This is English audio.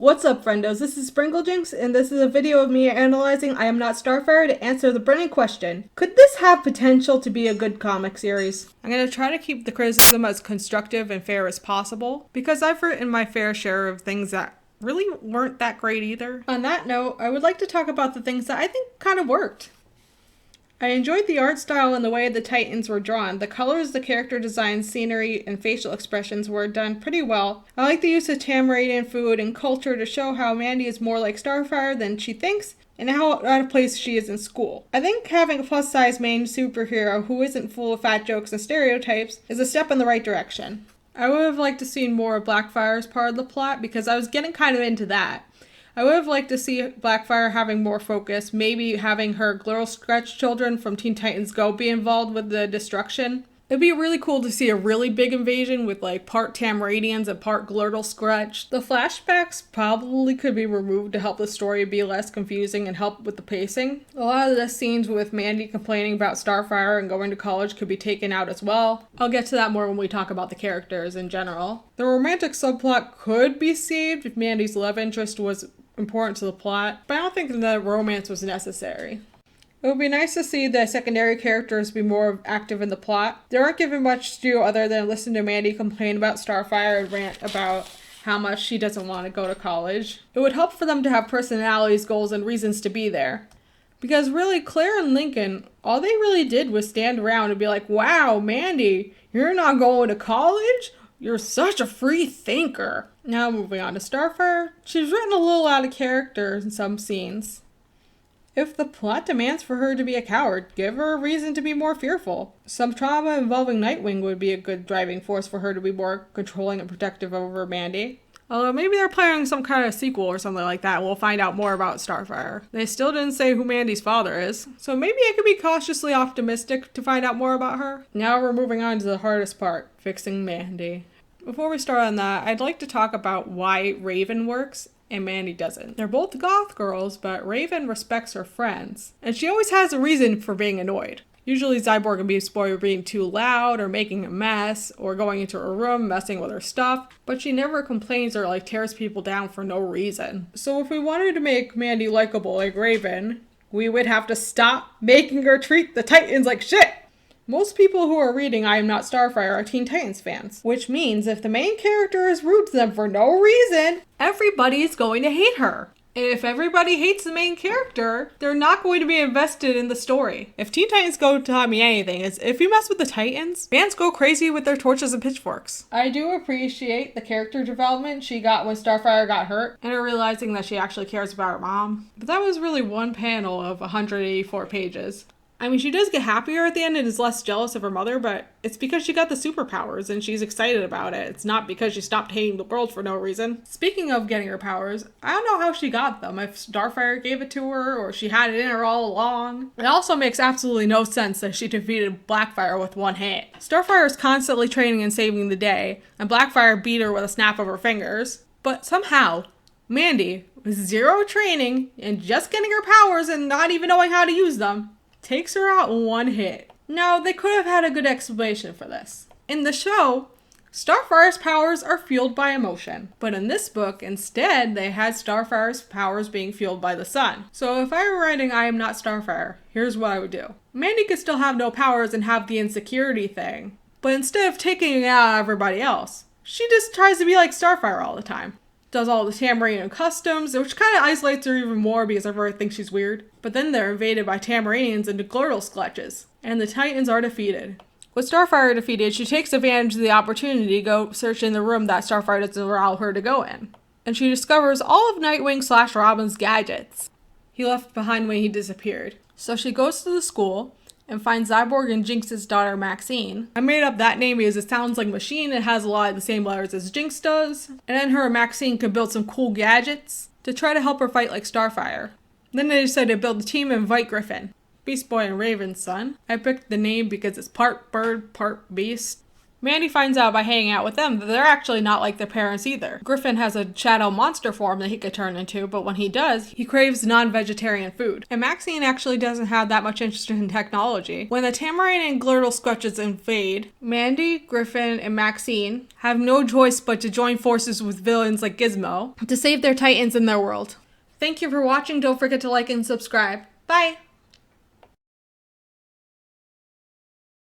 What's up, friendos? This is Sprinklejinx, and this is a video of me analyzing I Am Not Starfire to answer the burning question: could this have potential to be a good comic series? I'm going to try to keep the criticism as constructive and fair as possible, because I've written my fair share of things that really weren't that great either. On that note, I would like to talk about the things that I think kind of worked. I enjoyed the art style and the way the Titans were drawn. The colors, the character design, scenery, and facial expressions were done pretty well. I like the use of Tamaradian food and culture to show how Mandy is more like Starfire than she thinks, and how out of place she is in school. I think having a plus-size main superhero who isn't full of fat jokes and stereotypes is a step in the right direction. I would have liked to see more of Blackfire as part of the plot, because I was getting kind of into that. I would have liked to see Blackfire having more focus, maybe having her Girl Scratch children from Teen Titans Go be involved with the destruction. It'd be really cool to see a really big invasion with like part Tamaradians and part Glurtle Scratch. The flashbacks probably could be removed to help the story be less confusing and help with the pacing. A lot of the scenes with Mandy complaining about Starfire and going to college could be taken out as well. I'll get to that more when we talk about the characters in general. The romantic subplot could be saved if Mandy's love interest was important to the plot, but I don't think the romance was necessary. It would be nice to see the secondary characters be more active in the plot. They aren't given much to do other than listen to Mandy complain about Starfire and rant about how much she doesn't want to go to college. It would help for them to have personalities, goals, and reasons to be there. Because really, Claire and Lincoln, all they really did was stand around and be like, "Wow, Mandy, you're not going to college? You're such a free thinker." Now moving on to Starfire, she's written a little out of character in some scenes. If the plot demands for her to be a coward, give her a reason to be more fearful. Some trauma involving Nightwing would be a good driving force for her to be more controlling and protective over Mandy. Although maybe they're planning some kind of sequel or something like that, and we'll find out more about Starfire. They still didn't say who Mandy's father is, so maybe I could be cautiously optimistic to find out more about her. Now we're moving on to the hardest part, fixing Mandy. Before we start on that, I'd like to talk about why Raven works and Mandy doesn't. They're both goth girls, but Raven respects her friends, and she always has a reason for being annoyed. Usually Cyborg and Beast Boy are being too loud or making a mess or going into her room messing with her stuff, but she never complains or tears people down for no reason. So if we wanted to make Mandy likable like Raven, we would have to stop making her treat the Titans like shit. Most people who are reading I Am Not Starfire are Teen Titans fans, which means if the main character is rude to them for no reason, everybody's going to hate her. And if everybody hates the main character, they're not going to be invested in the story. If Teen Titans Go taught me anything, is if you mess with the Titans, fans go crazy with their torches and pitchforks. I do appreciate the character development she got when Starfire got hurt, and her realizing that she actually cares about her mom. But that was really one panel of 184 pages. I mean, she does get happier at the end and is less jealous of her mother, but it's because she got the superpowers and she's excited about it. It's not because she stopped hating the world for no reason. Speaking of getting her powers, I don't know how she got them. If Starfire gave it to her or she had it in her all along. It also makes absolutely no sense that she defeated Blackfire with one hit. Starfire is constantly training and saving the day, and Blackfire beat her with a snap of her fingers. But somehow, Mandy, with zero training and just getting her powers and not even knowing how to use them, takes her out in one hit. Now, they could have had a good explanation for this. In the show, Starfire's powers are fueled by emotion. But in this book, instead, they had Starfire's powers being fueled by the sun. So if I were writing I Am Not Starfire, here's what I would do. Mandy could still have no powers and have the insecurity thing. But instead of taking it out on everybody else, she just tries to be like Starfire all the time. Does all the Tamaradian customs, which kind of isolates her even more because everyone thinks she's weird. But then they're invaded by Tamaradians and Glurtle Scratches, and the Titans are defeated. With Starfire defeated, she takes advantage of the opportunity to go search in the room that Starfire doesn't allow her to go in. And she discovers all of Nightwing/Robin's gadgets he left behind when he disappeared. So she goes to the school and finds Cyborg and Jinx's daughter Maxine. I made up that name because it sounds like Machine. It has a lot of the same letters as Jinx does. And then her and Maxine could build some cool gadgets to try to help her fight like Starfire. Then they decided to build a team and invite Griffin, Beast Boy and Raven's son. I picked the name because it's part bird, part beast. Mandy finds out by hanging out with them that they're actually not like their parents either. Griffin has a shadow monster form that he could turn into, but when he does, he craves non-vegetarian food. And Maxine actually doesn't have that much interest in technology. When the Tamarine and Glurtle Squetches invade, Mandy, Griffin, and Maxine have no choice but to join forces with villains like Gizmo to save their titans in their world. Thank you for watching. Don't forget to like and subscribe. Bye!